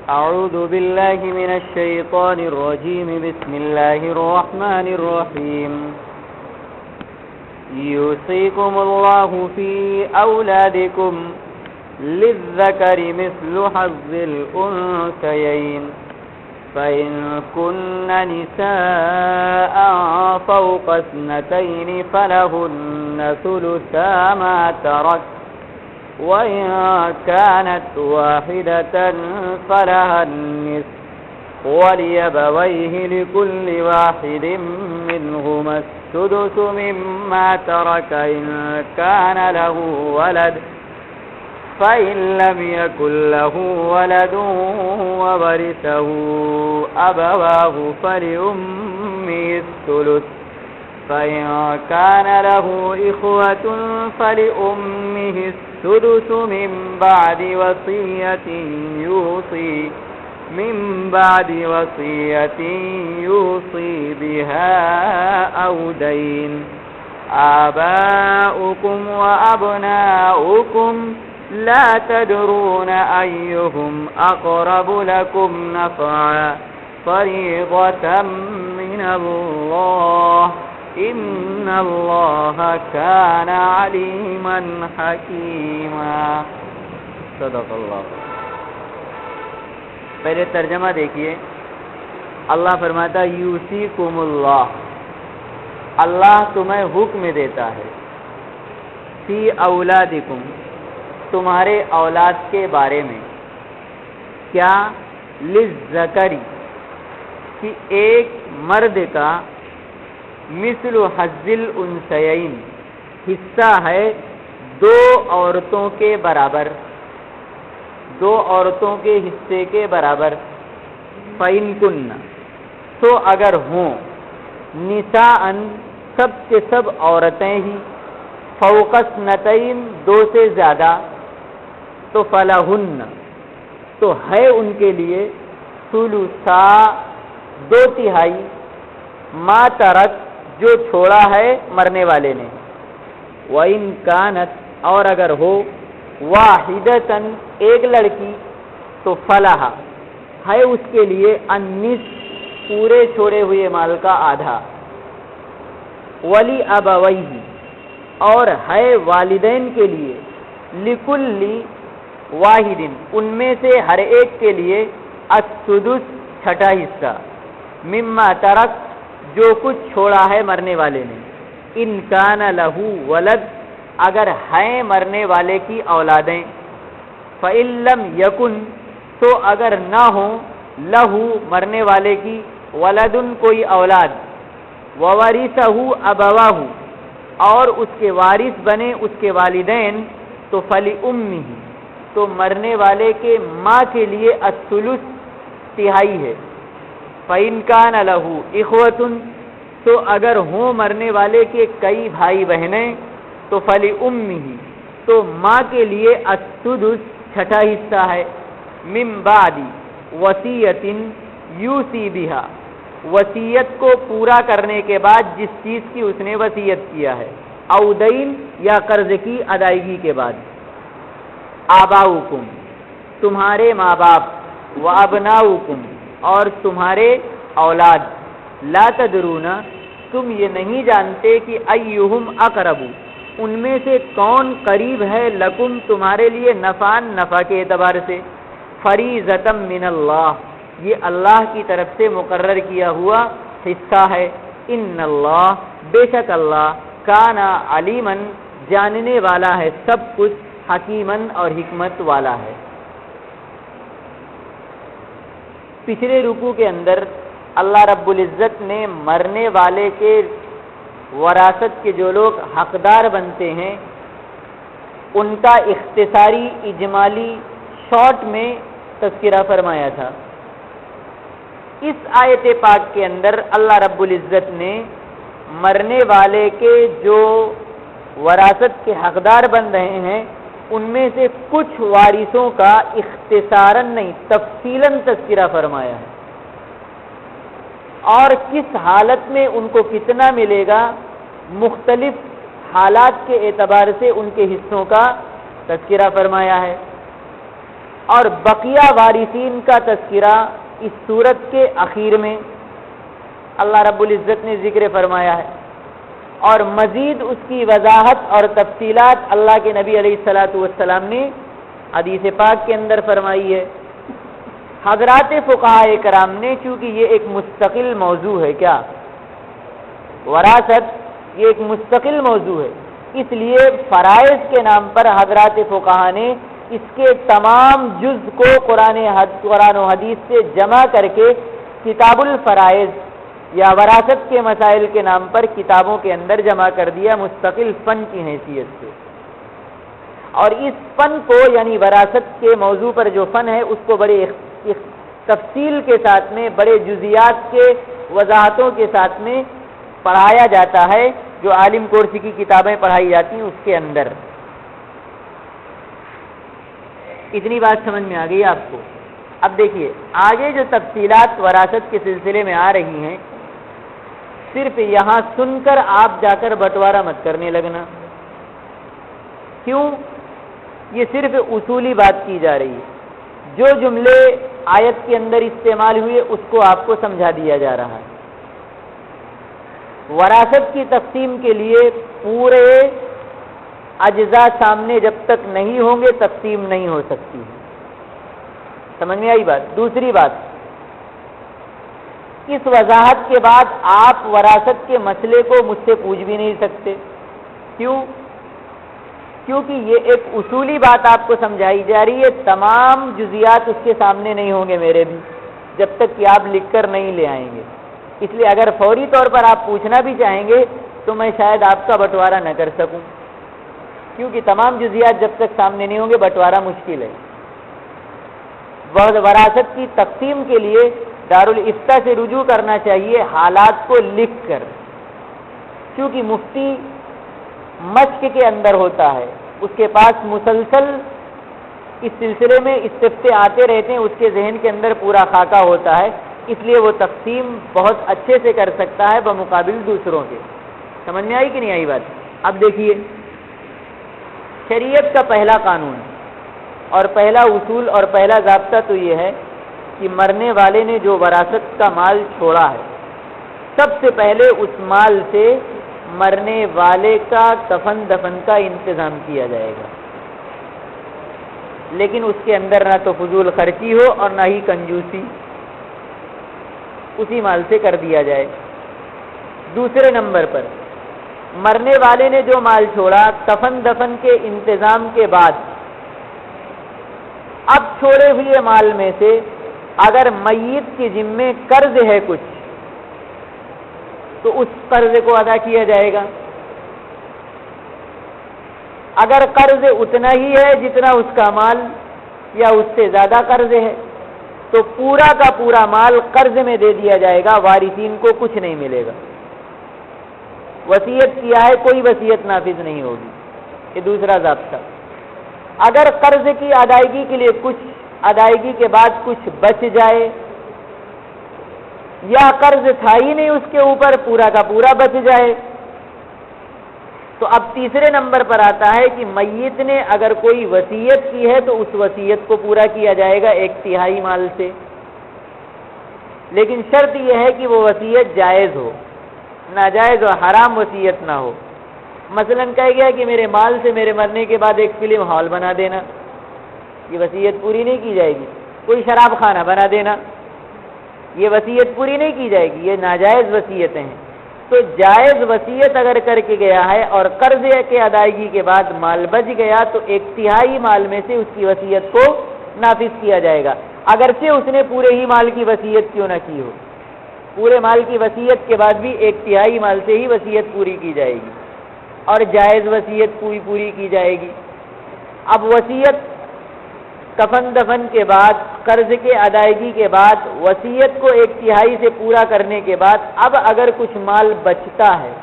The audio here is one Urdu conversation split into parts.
أعوذ بالله من الشيطان الرجيم. بسم الله الرحمن الرحيم. يوصيكم الله في أولادكم للذكر مثل حظ الأنثيين فإن كن نساء فوق اثنتين فلهن ثلثا ما ترك وإن كانت واحدة فلها النصف ولأبويه لكل واحد منهما السدس مما ترك إن كان له ولد فإن لم يكن له ولد وورثه أبواه فلأمه الثلث فإن كان له إخوة فلأمه السدس من بعد وصية يوصي بها أو دين. آباؤكم وأبناؤكم لا تدرون أيهم أقرب لكم نفعا فريضة من الله إن الله كان عليما حكيما. صدق اللہ. پہلے ترجمہ دیکھیے. اللہ فرماتا یوصیکم اللہ، اللہ تمہیں حکم دیتا ہے، فی اولادکم، تمہارے اولاد کے بارے میں. کیا؟ للذکری، کہ ایک مرد کا مثل حظ الانثیین، حصہ ہے دو عورتوں کے برابر، دو عورتوں کے حصے کے برابر. فَإِن كُنَّ، تو اگر ہوں، نساءً، سب کے سب عورتیں ہی، فوق اثنتین، دو سے زیادہ، تو فلہن، تو ہے ان کے لیے، ثلثا، دو تہائی، ما ترک، جو چھوڑا ہے مرنے والے نے. وَإِن كَانَتْ، اور اگر ہو، واحدتاً، ایک لڑکی، تو فلہا، ہے اس کے لیے، النصف، پورے چھوڑے ہوئے مال کا آدھا. ولی ابویہ، اور ہے والدین کے لیے، لکل واحد، ان میں سے ہر ایک کے لیے، السدس، چھٹا حصہ، مما ترک، جو کچھ چھوڑا ہے مرنے والے نے. ان کان لہو ولد، اگر ہیں مرنے والے کی اولادیں. فإن لم یکن، تو اگر نہ ہو، لہو، مرنے والے کی، ولدن، کوئی اولاد، وورثہ ابواہ، اور اس کے وارث بنے اس کے والدین، تو فلأمہ، تو مرنے والے کے ماں کے لیے، الثلث، تہائی ہے. فإن کان لہ اخوۃ، تو اگر ہوں مرنے والے کے کئی بھائی بہنیں، تو فلأمہ، تو ماں کے لیے، السدس، چھٹا حصہ ہے. من بعد وصیۃ یوصی بہا، وصیت کو پورا کرنے کے بعد جس چیز کی اس نے وصیت کیا ہے، او دین، یا قرض کی ادائیگی کے بعد. آباؤکم، تمہارے ماں باپ، و ابناؤکم، اور تمہارے اولاد، لا تدرون، تم یہ نہیں جانتے کہ ایہم اقرب، ان میں سے کون قریب ہے، لکم، تمہارے لیے، نفعاً، نفع کے اعتبار سے. فریضۃ من اللہ، یہ اللہ کی طرف سے مقرر کیا ہوا حصہ ہے. ان اللہ، بے شک اللہ، کان علیماً، جاننے والا ہے سب کچھ، حکیماً، اور حکمت والا ہے. پچھلے رکوع کے اندر اللہ رب العزت نے مرنے والے کے وراثت کے جو لوگ حقدار بنتے ہیں ان کا اختصاری، اجمالی، شارٹ میں تذکرہ فرمایا تھا. اس آیت پاک کے اندر اللہ رب العزت نے مرنے والے کے جو وراثت کے حقدار بن رہے ہیں ان میں سے کچھ وارثوں کا اختصاراً نہیں، تفصیلاً تذکرہ فرمایا ہے، اور کس حالت میں ان کو کتنا ملے گا، مختلف حالات کے اعتبار سے ان کے حصوں کا تذکرہ فرمایا ہے، اور بقیہ وارثین کا تذکرہ اس سورت کے اخیر میں اللہ رب العزت نے ذکر فرمایا ہے، اور مزید اس کی وضاحت اور تفصیلات اللہ کے نبی علیہ الصلاۃ والسلام نے حدیث پاک کے اندر فرمائی ہے۔ حضرات فقہاء کرام نے، چونکہ یہ ایک مستقل موضوع ہے، کیا وراثت یہ ایک مستقل موضوع ہے، اس لیے فرائض کے نام پر حضرات فقہاء نے اس کے تمام جز کو قرآن و حدیث سے جمع کر کے کتاب الفرائض یا وراثت کے مسائل کے نام پر کتابوں کے اندر جمع کر دیا، مستقل فن کی حیثیت سے۔ اور اس فن کو یعنی وراثت کے موضوع پر جو فن ہے اس کو بڑے تفصیل کے ساتھ میں، بڑے جزیات کے وضاحتوں کے ساتھ میں پڑھایا جاتا ہے، جو عالم کورسی کی کتابیں پڑھائی جاتی ہیں اس کے اندر۔ اتنی بات سمجھ میں آ گئی آپ کو؟ اب دیکھیے آگے جو تفصیلات وراثت کے سلسلے میں آ رہی ہیں، صرف یہاں سن کر آپ جا کر بٹوارا مت کرنے لگنا۔ کیوں؟ یہ صرف اصولی بات کی جا رہی ہے، جو جملے آیت کے اندر استعمال ہوئے اس کو آپ کو سمجھا دیا جا رہا ہے۔ وراثت کی تقسیم کے لیے پورے اجزاء سامنے جب تک نہیں ہوں گے تقسیم نہیں ہو سکتی، سمجھ میں آئی بات؟ دوسری بات، اس وضاحت کے بعد آپ وراثت کے مسئلے کو مجھ سے پوچھ بھی نہیں سکتے۔ کیوں؟ کیونکہ یہ ایک اصولی بات آپ کو سمجھائی جا رہی ہے، تمام جزیات اس کے سامنے نہیں ہوں گے میرے بھی، جب تک کہ آپ لکھ کر نہیں لے آئیں گے۔ اس لیے اگر فوری طور پر آپ پوچھنا بھی چاہیں گے تو میں شاید آپ کا بٹوارا نہ کر سکوں، کیونکہ تمام جزیات جب تک سامنے نہیں ہوں گے بٹوارا مشکل ہے۔ وراثت کی تقسیم کے لیے دارالافتاء سے رجوع کرنا چاہیے حالات کو لکھ کر، کیونکہ مفتی مشق کے اندر ہوتا ہے، اس کے پاس مسلسل اس سلسلے میں استفتے آتے رہتے ہیں، اس کے ذہن کے اندر پورا خاکہ ہوتا ہے، اس لیے وہ تقسیم بہت اچھے سے کر سکتا ہے بمقابل دوسروں کے۔ سمجھ میں آئی کہ نہیں آئی بات؟ اب دیکھیے شریعت کا پہلا قانون اور پہلا اصول اور پہلا ضابطہ تو یہ ہے کہ مرنے والے نے جو وراثت کا مال چھوڑا ہے، سب سے پہلے اس مال سے مرنے والے کا کفن دفن کا انتظام کیا جائے گا، لیکن اس کے اندر نہ تو فضول خرچی ہو اور نہ ہی کنجوسی، اسی مال سے کر دیا جائے۔ دوسرے نمبر پر مرنے والے نے جو مال چھوڑا کفن دفن کے انتظام کے بعد، اب چھوڑے ہوئے مال میں سے اگر میت کے ذمے قرض ہے کچھ تو اس قرض کو ادا کیا جائے گا۔ اگر قرض اتنا ہی ہے جتنا اس کا مال یا اس سے زیادہ قرض ہے تو پورا کا پورا مال قرض میں دے دیا جائے گا، وارثین کو کچھ نہیں ملے گا۔ وصیت کیا ہے کوئی وصیت نافذ نہیں ہوگی، یہ دوسرا ضابطہ۔ اگر قرض کی ادائیگی کے لیے کچھ ادائیگی کے بعد کچھ بچ جائے یا قرض تھا ہی نہیں اس کے اوپر پورا کا پورا بچ جائے تو اب تیسرے نمبر پر آتا ہے کہ میت نے اگر کوئی وصیت کی ہے تو اس وصیت کو پورا کیا جائے گا 1/3 مال سے، لیکن شرط یہ ہے کہ وہ وصیت جائز ہو، ناجائز اور حرام وصیت نہ ہو۔ مثلا کہہ گیا کہ میرے مال سے میرے مرنے کے بعد ایک فلم ہال بنا دینا، یہ وصیت پوری نہیں کی جائے گی۔ کوئی شراب خانہ بنا دینا، یہ وصیت پوری نہیں کی جائے گی، یہ ناجائز وصیتیں ہیں۔ تو جائز وصیت اگر کر کے گیا ہے اور قرض کے ادائیگی کے بعد مال بچ گیا تو 1/3 مال میں سے اس کی وصیت کو نافذ کیا جائے گا، اگرچہ اس نے پورے ہی مال کی وصیت کیوں نہ کی ہو، پورے مال کی وصیت کے بعد بھی 1/3 مال سے ہی وصیت پوری کی جائے گی اور جائز وصیت پوری کی جائے گی۔ اب وصیت کفن دفن کے بعد قرض کے ادائیگی کے بعد وصیت کو 1/3 سے پورا کرنے کے بعد اب اگر کچھ مال بچتا ہے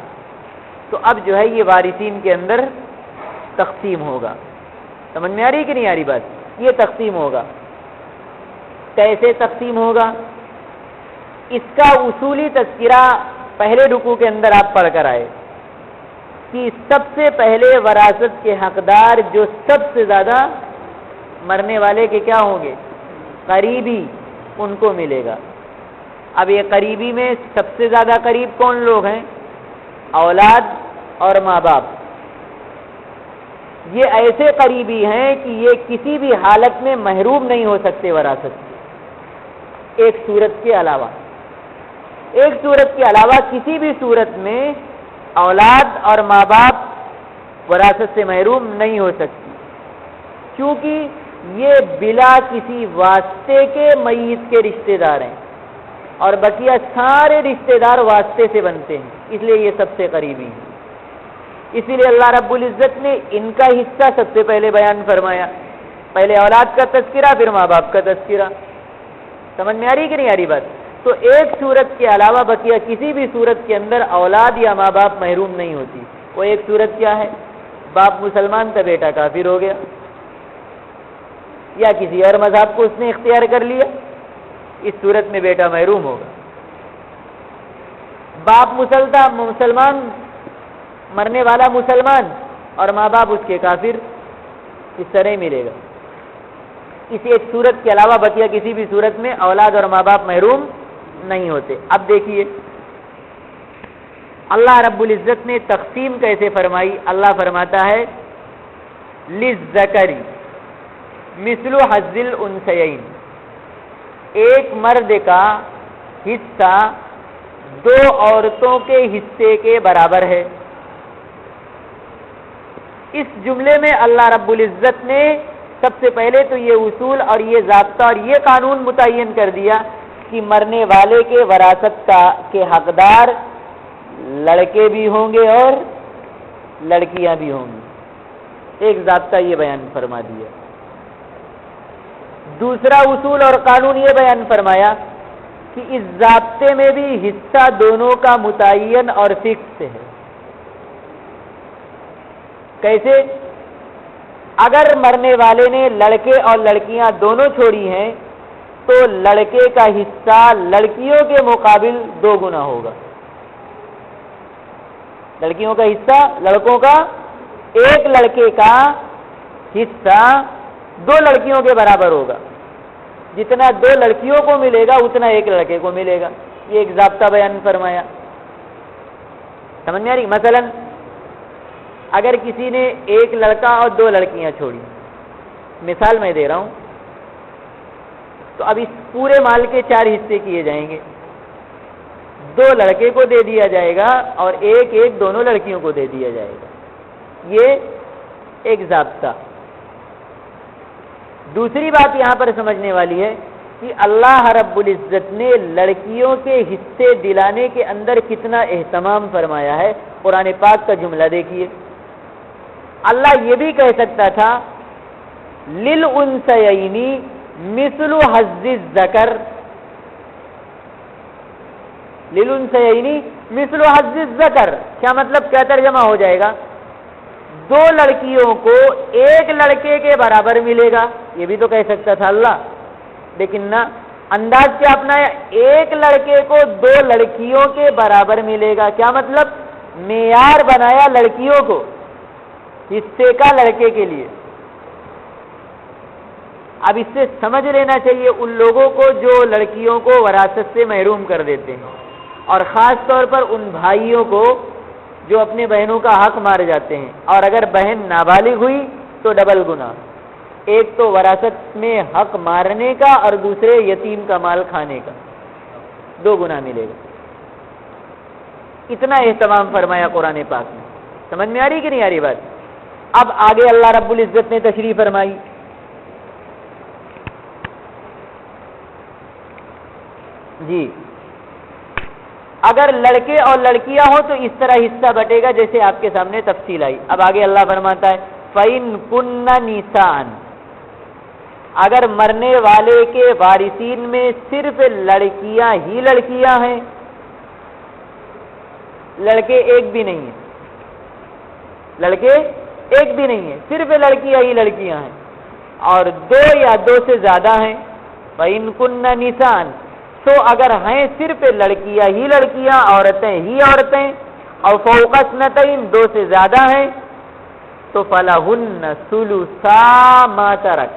تو اب جو ہے یہ وارثین کے اندر تقسیم ہوگا۔ سمجھ میں آ رہی کہ نہیں آ رہی بات؟ یہ تقسیم ہوگا۔ کیسے تقسیم ہوگا؟ اس کا اصولی تذکرہ پہلے رکوع کے اندر آپ پڑھ کر آئے۔ کہ سب سے پہلے وراثت کے حقدار جو سب سے زیادہ مرنے والے کے کیا ہوں گے؟ قریبی، ان کو ملے گا۔ اب یہ قریبی میں سب سے زیادہ قریب کون لوگ ہیں؟ اولاد اور ماں باپ۔ یہ ایسے قریبی ہیں کہ یہ کسی بھی حالت میں محروم نہیں ہو سکتے وراثت سے، ایک صورت کے علاوہ۔ ایک صورت کے علاوہ کسی بھی صورت میں اولاد اور ماں باپ وراثت سے محروم نہیں ہو سکتی، کیونکہ یہ بلا کسی واسطے کے میت کے رشتہ دار ہیں، اور بقیہ سارے رشتہ دار واسطے سے بنتے ہیں، اس لیے یہ سب سے قریبی ہیں۔ اسی لیے اللہ رب العزت نے ان کا حصہ سب سے پہلے بیان فرمایا، پہلے اولاد کا تذکرہ، پھر ماں باپ کا تذکرہ۔ سمجھ میں آ رہی کہ نہیں آ رہی بات؟ تو ایک صورت کے علاوہ بقیہ کسی بھی صورت کے اندر اولاد یا ماں باپ محروم نہیں ہوتی۔ وہ ایک صورت کیا ہے؟ باپ مسلمان تھا، بیٹا کافر ہو گیا، یا کسی اور مذہب کو اس نے اختیار کر لیا، اس صورت میں بیٹا محروم ہوگا۔ باپ مسلمان، مرنے والا مسلمان، اور ماں باپ اس کے کافر، اس طرح ہی ملے گا۔ اس ایک صورت کے علاوہ بقیہ کسی بھی صورت میں اولاد اور ماں باپ محروم نہیں ہوتے۔ اب دیکھیے اللہ رب العزت نے تقسیم کیسے فرمائی۔ اللہ فرماتا ہے للذکر مثل حظ الانثیین، ایک مرد کا حصہ دو عورتوں کے حصے کے برابر ہے۔ اس جملے میں اللہ رب العزت نے سب سے پہلے تو یہ اصول اور یہ ضابطہ اور یہ قانون متعین کر دیا کہ مرنے والے کے وراثت کے حقدار لڑکے بھی ہوں گے اور لڑکیاں بھی ہوں گی، ایک ضابطہ یہ بیان فرما دیا۔ دوسرا اصول اور قانون یہ بیان فرمایا کہ اس ضابطے میں بھی حصہ دونوں کا متعین اور فکس ہے۔ کیسے؟ اگر مرنے والے نے لڑکے اور لڑکیاں دونوں چھوڑی ہیں تو لڑکے کا حصہ لڑکیوں کے مقابل 2 گنا ہوگا۔ لڑکیوں کا حصہ لڑکوں کا، ایک لڑکے کا حصہ 2 لڑکیوں کے برابر ہوگا، جتنا 2 لڑکیوں کو ملے گا اتنا ایک لڑکے کو ملے گا۔ یہ ایک ضابطہ بیان فرمایا۔ سمجھ میں آ رہی؟ مثلا اگر کسی نے ایک لڑکا اور 2 لڑکیاں چھوڑی، مثال میں دے رہا ہوں، تو اب اس پورے مال کے 4 حصے کیے جائیں گے، 2 لڑکے کو دے دیا جائے گا اور ایک دونوں لڑکیوں کو دے دیا جائے گا۔ یہ ایک ضابطہ۔ دوسری بات یہاں پر سمجھنے والی ہے کہ اللہ رب العزت نے لڑکیوں کے حصے دلانے کے اندر کتنا اہتمام فرمایا ہے۔ قرآن پاک کا جملہ دیکھیے، اللہ یہ بھی کہہ سکتا تھا للانثیین مثل حظ الذکر، للانثیین مثل حظ الذکر، کیا مطلب، کیا ترجمہ ہو جائے گا؟ 2 لڑکیوں کو ایک لڑکے کے برابر ملے گا، یہ بھی تو کہہ سکتا تھا اللہ، لیکن نہ، انداز کیا اپنایا؟ ایک لڑکے کو 2 لڑکیوں کے برابر ملے گا۔ کیا مطلب؟ معیار بنایا لڑکیوں کو حصے کا لڑکے کے لیے۔ اب اس سے سمجھ لینا چاہیے ان لوگوں کو جو لڑکیوں کو وراثت سے محروم کر دیتے ہیں، اور خاص طور پر ان بھائیوں کو جو اپنے بہنوں کا حق مار جاتے ہیں، اور اگر بہن نابالغ ہوئی تو ڈبل گناہ، ایک تو وراثت میں حق مارنے کا اور دوسرے یتیم کا مال کھانے کا، 2 گناہ ملے گا۔ اتنا اہتمام فرمایا قرآن پاک میں۔ سمجھ میں آ رہی کہ نہیں آ رہی بات؟ اب آگے اللہ رب العزت نے تشریح فرمائی، جی اگر لڑکے اور لڑکیاں ہوں تو اس طرح حصہ بٹے گا جیسے آپ کے سامنے تفصیل آئی۔ اب آگے اللہ فرماتا ہے فَإِن كُنَّ نِسَاءً، اگر مرنے والے کے وارثین میں صرف لڑکیاں ہی لڑکیاں ہیں، لڑکے ایک بھی نہیں ہیں، لڑکے ایک بھی نہیں ہیں، صرف لڑکیاں ہی لڑکیاں ہیں، اور 2 یا 2 سے زیادہ ہیں، فَإِن كُنَّ نِسَاءً، تو اگر ہیں صرف لڑکیاں ہی لڑکیاں، عورتیں ہی عورتیں، اور فوق اثنتین 2 سے زیادہ ہیں تو فلہن ثلثا ما ترک،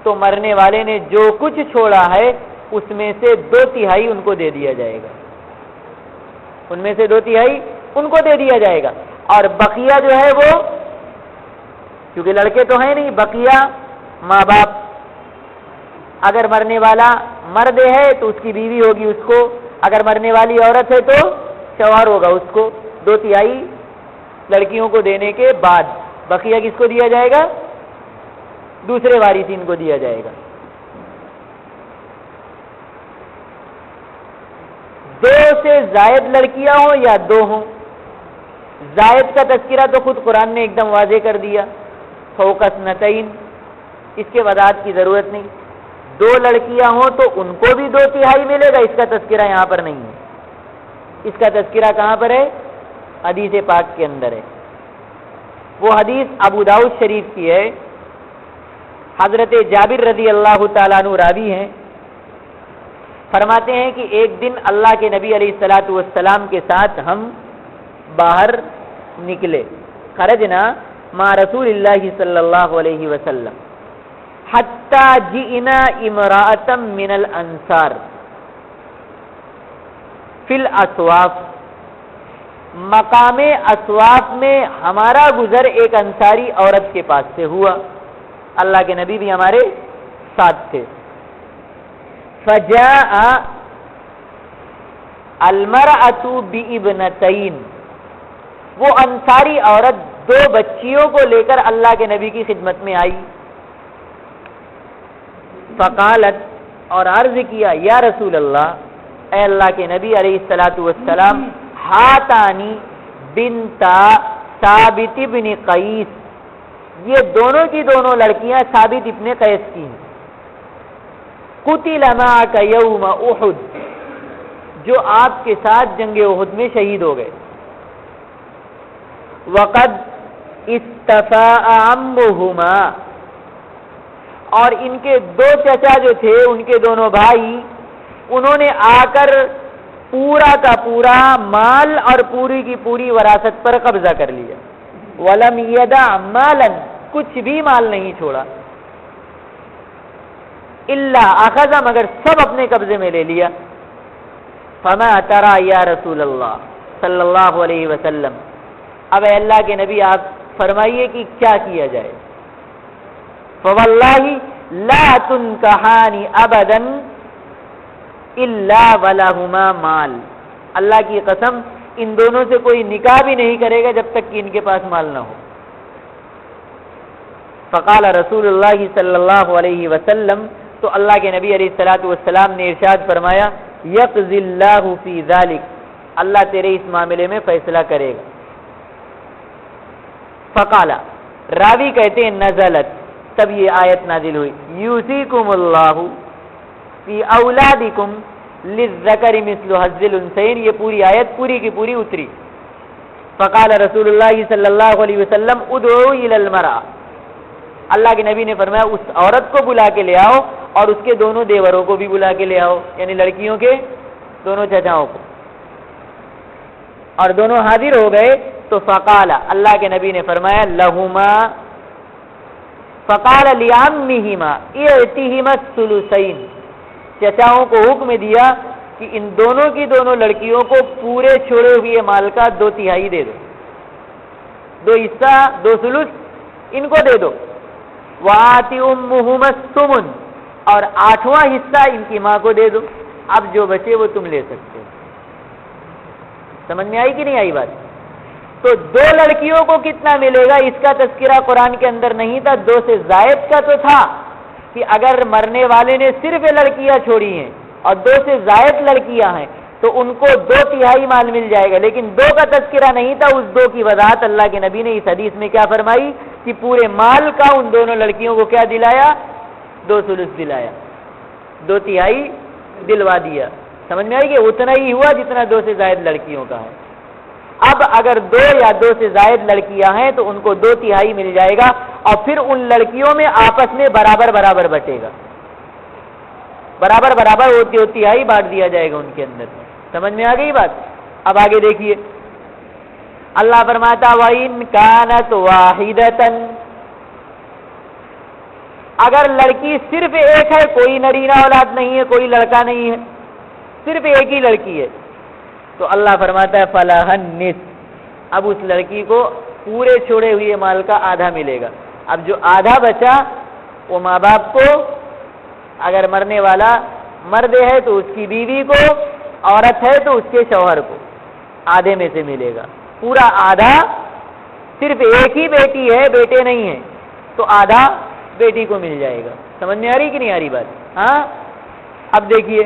تو مرنے والے نے جو کچھ چھوڑا ہے اس میں سے 2/3 ان کو دے دیا جائے گا، ان میں سے 2/3 ان کو دے دیا جائے گا، اور بقیہ جو ہے وہ، کیونکہ لڑکے تو ہیں نہیں، بقیہ ماں باپ، اگر مرنے والا مرد ہے تو اس کی بیوی ہوگی اس کو، اگر مرنے والی عورت ہے تو شوہر ہوگا اس کو، 2/3 لڑکیوں کو دینے کے بعد بقیہ کس کو دیا جائے گا؟ دوسرے وارثین کو دیا جائے گا۔ 2 سے زائد لڑکیاں ہوں یا 2 ہوں، زائد کا تذکرہ تو خود قرآن نے ایک دم واضح کر دیا، فوق اثنتین، اس کے وضاحت کی ضرورت نہیں۔ 2 لڑکیاں ہوں تو ان کو بھی 2/3 ملے گا، اس کا تذکرہ یہاں پر نہیں ہے، اس کا تذکرہ کہاں پر ہے؟ حدیث پاک کے اندر ہے۔ وہ حدیث ابو داؤد شریف کی ہے، حضرت جابر رضی اللہ تعالیٰ عنہ راوی ہیں، فرماتے ہیں کہ ایک دن اللہ کے نبی علیہ الصلاۃ والسلام کے ساتھ ہم باہر نکلے، خرجنا مع رسول اللہ صلی اللہ علیہ وسلم حتی جئنا امرأة من الانصار فی الاسواف، مقام اسواف میں ہمارا گزر ایک انصاری عورت کے پاس سے ہوا، اللہ کے نبی بھی ہمارے ساتھ تھے۔ فجاء المرأة بابنتین، وہ انصاری عورت 2 بچیوں کو لے کر اللہ کے نبی کی خدمت میں آئی، فقالت، اور عرض کیا، یا رسول اللہ، اے اللہ کے نبی علیہ الصلاۃ والسلام، ہاتانی بنتا ثابت بن قیس، یہ دونوں کی دونوں لڑکیاں ثابت ابن قیس کی ہیں، قتل معک یوم احد، جو آپ کے ساتھ جنگ احد میں شہید ہو گئے، وقد استفاء عمهما، اور ان کے 2 چچا جو تھے، ان کے دونوں بھائی، انہوں نے آ کر پورا کا پورا مال اور پوری کی پوری وراثت پر قبضہ کر لیا، ولم یدع مالا، کچھ بھی مال نہیں چھوڑا، الا اخذ، مگر سب اپنے قبضے میں لے لیا۔ فما ترى یا رسول اللہ صلی اللہ علیہ وسلم، اب اے اللہ کے نبی آپ فرمائیے کہ کیا کیا جائے؟ فواللہ لا تنکحان ابدا الا ولہما مال، اللہ کی قسم ان دونوں سے کوئی نکاح بھی نہیں کرے گا جب تک کہ ان کے پاس مال نہ ہو۔ فقال رسول اللہ صلی اللہ علیہ وسلم، تو اللہ کے نبی علیہ الصلاۃ والسلام نے ارشاد فرمایا، یقضی اللہ فی ذلک، اللہ تیرے اس معاملے میں فیصلہ کرے گا۔ فقال، راوی کہتے ہیں نزلت، تب یہ آیت نازل ہوئی، یوصیکم اللہ فی اولادکم للذکر مثل حظ الانثیین، یہ پوری آیت پوری کی پوری اتری۔ فقال رسول اللہ صلی اللہ علیہ وسلم ادعوا الی المرأة، اللہ کے نبی نے فرمایا اس عورت کو بلا کے لے آؤ اور اس کے دونوں دیوروں کو بھی بلا کے لے آؤ، یعنی لڑکیوں کے دونوں چچاؤں کو، اور دونوں حاضر ہو گئے تو فقال، اللہ کے نبی نے فرمایا لہما، فقال لعمہما اعطہما الثلثین، چچاؤں کو حکم دیا کہ ان دونوں کی دونوں لڑکیوں کو پورے چھوڑے ہوئے مال کا 2/3 دے دو، 2 حصہ 2 ثلث ان کو دے دو، وآت امہما الثمن، اور 8واں حصہ ان کی ماں کو دے دو، اب جو بچے وہ تم لے سکتے ہو۔ سمجھ میں آئی کہ نہیں آئی بات؟ تو 2 لڑکیوں کو کتنا ملے گا اس کا تذکرہ قرآن کے اندر نہیں تھا، 2 سے زائد کا تو تھا کہ اگر مرنے والے نے صرف لڑکیاں چھوڑی ہیں اور 2 سے زائد لڑکیاں ہیں تو ان کو 2/3 مال مل جائے گا، لیکن 2 کا تذکرہ نہیں تھا، اس 2 کی وضاحت اللہ کے نبی نے اس حدیث میں کیا فرمائی کہ پورے مال کا ان دونوں لڑکیوں کو کیا دلایا؟ 2 ثلث دلایا، 2/3 دلوا دیا۔ سمجھ میں آئی کہ اتنا ہی ہوا جتنا 2 سے زائد لڑکیوں کا ہے۔ اب اگر 2 یا 2 سے زائد لڑکیاں ہیں تو ان کو 2/3 مل جائے گا، اور پھر ان لڑکیوں میں آپس میں برابر برابر بٹے گا، برابر برابر ہوتی ہوتی آئی بانٹ دیا جائے گا ان کے اندر۔ سمجھ میں آ گئی بات؟ اب آگے دیکھیے، اللہ فرماتا وَإِن كَانَتْ وَاحِدَةً، اگر لڑکی صرف ایک ہے، کوئی نرینہ اولاد نہیں ہے، کوئی لڑکا نہیں ہے، صرف ایک ہی لڑکی ہے، تو اللہ فرماتا ہے فَلَهَا النِّصْفُ، اب اس لڑکی کو پورے چھوڑے ہوئے مال کا آدھا ملے گا۔ اب جو آدھا بچا وہ ماں باپ کو، اگر مرنے والا مرد ہے تو اس کی بیوی کو، عورت ہے تو اس کے شوہر کو آدھے میں سے ملے گا۔ پورا آدھا، صرف ایک ہی بیٹی ہے، بیٹے نہیں ہیں، تو آدھا بیٹی کو مل جائے گا۔ سمجھ میں آ رہی کہ نہیں آ رہی بات؟ ہاں، اب دیکھیے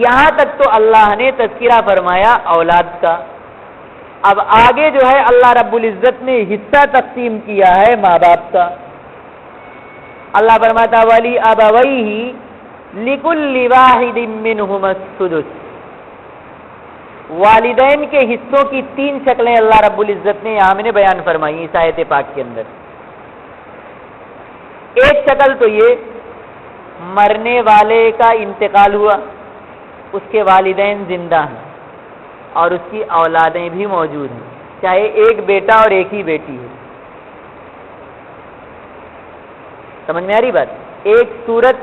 یہاں تک تو اللہ نے تذکرہ فرمایا اولاد کا۔ اب آگے جو ہے اللہ رب العزت نے حصہ تقسیم کیا ہے ماں باپ کا۔ اللہ فرماتا ولی ابویہ لکل واحد منہما السدس، والدین کے حصوں کی تین شکلیں اللہ رب العزت نے یہاں میں نے بیان فرمائی اس آیت پاک کے اندر۔ ایک شکل تو یہ، مرنے والے کا انتقال ہوا، اس کے والدین زندہ ہیں اور اس کی اولادیں بھی موجود ہیں، چاہے ایک بیٹا اور ایک ہی بیٹی ہے۔ سمجھ میں آ رہی بات؟ ایک صورت،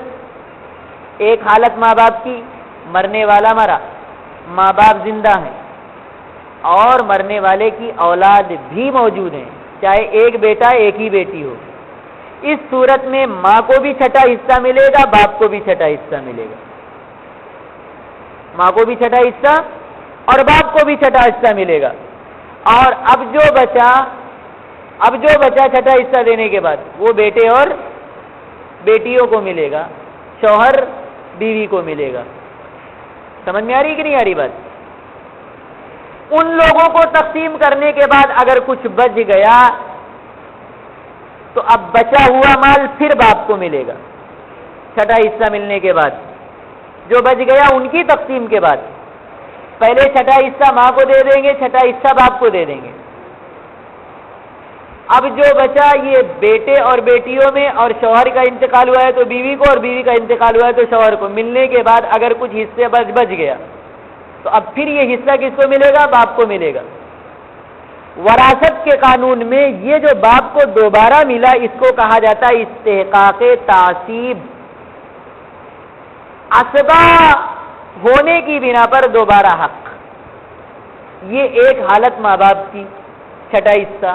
ایک حالت ماں باپ کی، مرنے والا مرا، ماں باپ زندہ ہیں اور مرنے والے کی اولاد بھی موجود ہیں، چاہے ایک بیٹا ایک ہی بیٹی ہو۔ اس صورت میں ماں کو بھی چھٹا حصہ ملے گا، باپ کو بھی چھٹا حصہ ملے گا۔ ماں کو بھی چھٹا حصہ اور باپ کو بھی چھٹا حصہ ملے گا۔ اور اب جو بچا چھٹا حصہ دینے کے بعد وہ بیٹے اور بیٹیوں کو ملے گا، شوہر بیوی کو ملے گا۔ سمجھ میں آ رہی کہ نہیں آ رہی بات؟ ان لوگوں کو تقسیم کرنے کے بعد اگر کچھ بچ گیا تو اب بچا ہوا مال پھر باپ کو ملے گا چھٹا حصہ ملنے کے بعد۔ جو بچ گیا ان کی تقسیم کے بعد پہلے چھٹا حصہ ماں کو دے دیں گے، چھٹا حصہ باپ کو دے دیں گے۔ اب جو بچا یہ بیٹے اور بیٹیوں میں، اور شوہر کا انتقال ہوا ہے تو بیوی کو، اور بیوی کا انتقال ہوا ہے تو شوہر کو، ملنے کے بعد اگر کچھ حصے بچ گیا تو اب پھر یہ حصہ کس کو ملے گا؟ باپ کو ملے گا۔ وراثت کے قانون میں یہ جو باپ کو دوبارہ ملا اس کو کہا جاتا ہے استحقاق تعصیب، عصبہ ہونے کی بنا پر دوبارہ حق۔ یہ ایک حالت ماں باپ کی، چھٹا حصہ۔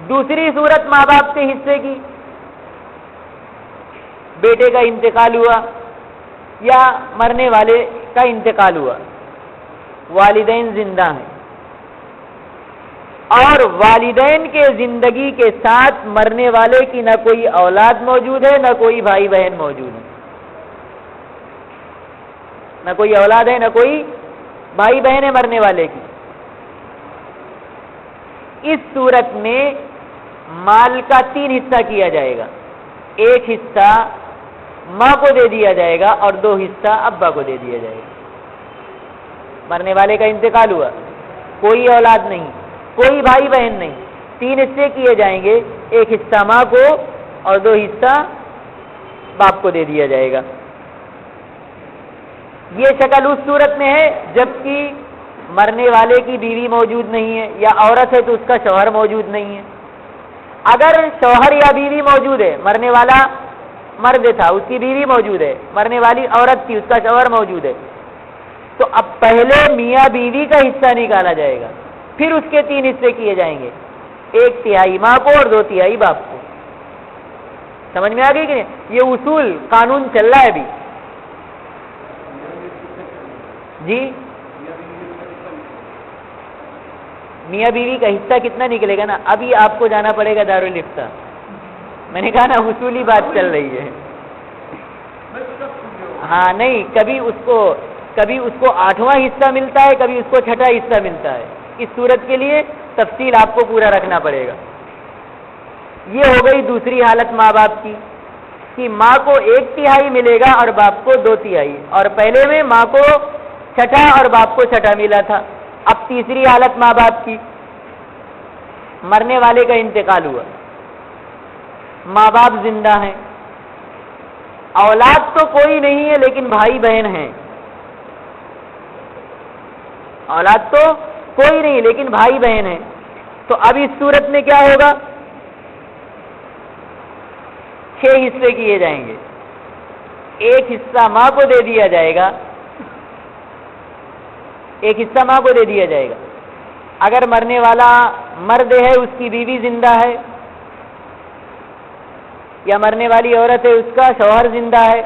دوسری صورت ماں باپ کے حصے کی، بیٹے کا انتقال ہوا یا مرنے والے کا انتقال ہوا، والدین زندہ ہیں اور والدین کے زندگی کے ساتھ مرنے والے کی نہ کوئی اولاد موجود ہے، نہ کوئی بھائی بہن موجود ہے، نہ کوئی اولاد ہے، نہ کوئی بھائی بہن ہے مرنے والے کی۔ اس صورت میں مال کا 3 حصہ کیا جائے گا۔ ایک حصہ ماں کو دے دیا جائے گا اور 2 حصہ ابا کو دے دیا جائے گا۔ مرنے والے کا انتقال ہوا، کوئی اولاد نہیں، کوئی بھائی بہن نہیں، 3 حصے کیے جائیں گے، ایک حصہ ماں کو اور 2 حصہ باپ کو دے دیا جائے گا۔ یہ شکل اس صورت میں ہے جبکہ مرنے والے کی بیوی موجود نہیں ہے، یا عورت ہے تو اس کا شوہر موجود نہیں ہے۔ اگر شوہر یا بیوی موجود ہے، مرنے والا مرد تھا اس کی بیوی موجود ہے، مرنے والی عورت تھی اس کا شوہر موجود ہے، تو اب پہلے میاں بیوی کا حصہ نکالا جائے گا، پھر اس کے 3 حصے کیے جائیں گے، 1/3 ماں کو اور 2/3 باپ کو۔ سمجھ میں آ گئی کہ نہیں؟ یہ اصول قانون چل رہا ہے ابھی جی۔ میاں بیوی کا حصہ کتنا نکلے گا نا، ابھی آپ کو جانا پڑے گا دارالفتہ۔ میں نے کہا نا اصولی بات چل رہی ہے۔ ہاں نہیں، کبھی اس کو 8واں حصہ ملتا ہے، کبھی اس کو 6واں حصہ ملتا ہے۔ اس صورت کے لیے تفصیل آپ کو پورا رکھنا پڑے گا۔ یہ ہو گئی دوسری حالت ماں باپ کی کہ ماں کو 1/3 ملے گا اور باپ کو 2/3، اور پہلے میں ماں کو 6واں اور باپ کو 6واں ملا تھا۔ اب تیسری حالت ماں باپ کی، مرنے والے کا انتقال ہوا، ماں باپ زندہ ہیں، اولاد تو کوئی نہیں ہے لیکن بھائی بہن ہیں، اولاد تو کوئی نہیں لیکن بھائی بہن ہیں، تو اب اس صورت میں کیا ہوگا؟ 6 حصے کیے جائیں گے، ایک حصہ ماں کو دے دیا جائے گا، ایک حصہ ماں کو دے دیا جائے گا۔ اگر مرنے والا مرد ہے، اس کی بیوی زندہ ہے، یا مرنے والی عورت ہے، اس کا شوہر زندہ ہے،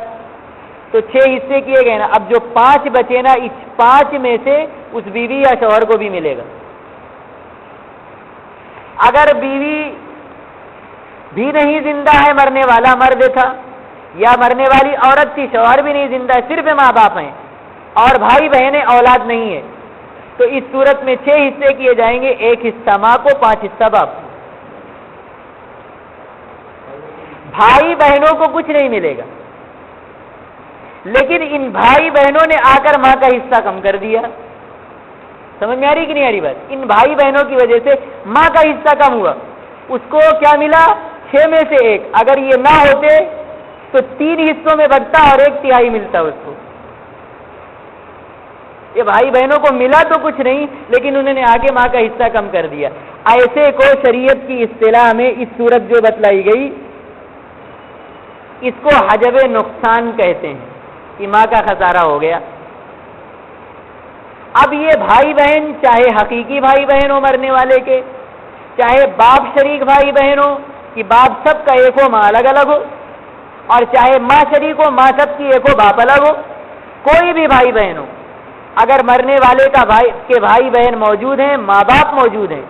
تو 6 حصے کیے گئے نا، اب جو 5 بچے نا، اس 5 میں سے اس بیوی یا شوہر کو بھی ملے گا۔ اگر بیوی بھی نہیں زندہ ہے، مرنے والا مرد تھا، یا مرنے والی عورت تھی، شوہر بھی نہیں زندہ ہے، صرف ماں باپ ہیں اور بھائی بہنیں اولاد نہیں ہے، تو اس صورت میں 6 حصے کیے جائیں گے، ایک حصہ ماں کو، 5 حصہ باپ کو۔ بھائی بہنوں کو کچھ نہیں ملے گا، لیکن ان بھائی بہنوں نے آ کر ماں کا حصہ کم کر دیا۔ سمجھ میں آ رہی کہ نہیں آ رہی بات؟ ان بھائی بہنوں کی وجہ سے ماں کا حصہ کم ہوا، اس کو کیا ملا؟ 6 میں سے 1۔ اگر یہ نہ ہوتے تو 3 حصوں میں بٹتا اور 1/3 ملتا اس کو۔ یہ بھائی بہنوں کو ملا تو کچھ نہیں، لیکن انہوں نے آگے ماں کا حصہ کم کر دیا۔ ایسے کو شریعت کی اصطلاح میں اس صورت جو بتلائی گئی، اس کو حجب نقصان کہتے ہیں کہ ماں کا خسارہ ہو گیا۔ اب یہ بھائی بہن، چاہے حقیقی بھائی بہن ہو مرنے والے کے، چاہے باپ شریک بھائی بہن ہو کہ باپ سب کا ایک ہو ماں الگ الگ ہو، اور چاہے ماں شریک ہو ماں سب کی ایک ہو باپ الگ ہو، کوئی بھی بھائی بہن ہو، اگر مرنے والے کا بھائی بہن موجود ہیں، ماں باپ موجود ہیں،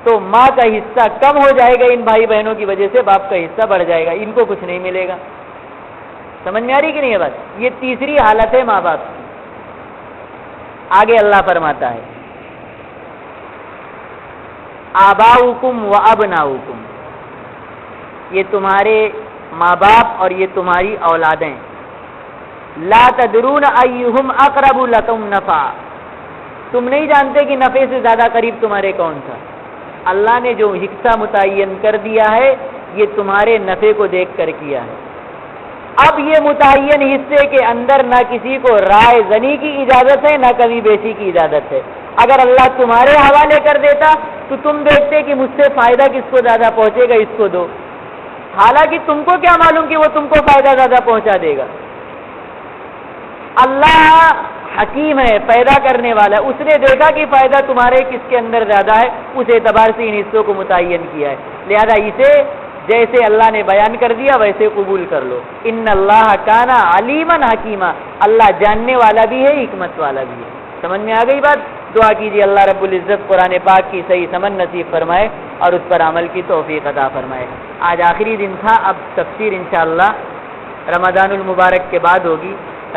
تو ماں کا حصہ کم ہو جائے گا، ان بھائی بہنوں کی وجہ سے باپ کا حصہ بڑھ جائے گا، ان کو کچھ نہیں ملے گا۔ سمجھ میں آ رہی کہ نہیں ہے بات؟ یہ تیسری حالت ہے ماں باپ کی۔ آگے اللہ فرماتا ہے آباؤکم و ابناؤکم، یہ تمہارے ماں باپ اور یہ تمہاری اولادیں، لا تدرون ایہم اقرب لکم نفعا، تم نہیں جانتے کہ نفع سے زیادہ قریب تمہارے کون تھا۔ اللہ نے جو حصہ متعین کر دیا ہے، یہ تمہارے نفع کو دیکھ کر کیا ہے۔ اب یہ متعین حصے کے اندر نہ کسی کو رائے زنی کی اجازت ہے، نہ کمی بیشی کی اجازت ہے۔ اگر اللہ تمہارے حوالے کر دیتا تو تم دیکھتے کہ مجھ سے فائدہ کس کو زیادہ پہنچے گا، اس کو دو، حالانکہ تم کو کیا معلوم کہ وہ تم کو فائدہ زیادہ پہنچا دے گا۔ اللہ حکیم ہے، پیدا کرنے والا ہے، اس نے دیکھا کہ فائدہ تمہارے کس کے اندر زیادہ ہے، اس اعتبار سے ان حصوں کو متعین کیا ہے، لہذا اسے جیسے اللہ نے بیان کر دیا ویسے قبول کر لو۔ ان اللہ کانا علیما حکیما، اللہ جاننے والا بھی ہے، حکمت والا بھی ہے۔ سمجھ میں آ گئی بات؟ دعا کیجیے اللہ رب العزت قرآن پاک کی صحیح سمجھ نصیب فرمائے اور اس پر عمل کی توفیق عطا فرمائے۔ آج آخری دن تھا، اب تفسیر انشاءاللہ رمضان المبارک کے بعد ہوگی۔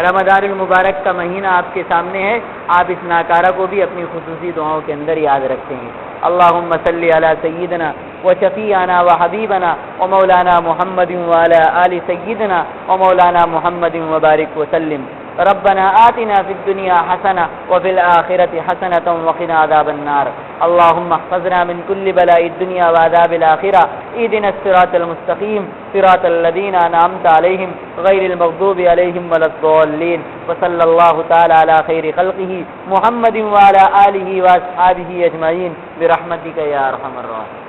رمضان المبارک کا مہینہ آپ کے سامنے ہے، آپ اس ناکارہ کو بھی اپنی خصوصی دعاؤں کے اندر یاد رکھتے ہیں۔ اللہم صلی علی سیدنا و شفیعنا و حبیبنا و مولانا محمد وعلی آل سیدنا و مولانا محمد وبارک وسلم۔ ربنا آتنا فی الدنیا حسنہ وفی الآخرة حسنة وقنا عذاب النار۔ اللهم احفظنا من كل بلاء الدنيا وعذاب الآخرة، اهدنا الصراط المستقيم صراط الذين أنعمت عليهم غير المغضوب عليهم ولا الضالين، وصلى الله تعالى على خير خلقه محمد وعلى آله وأصحابه أجمعين برحمتك يا أرحم الراحمين۔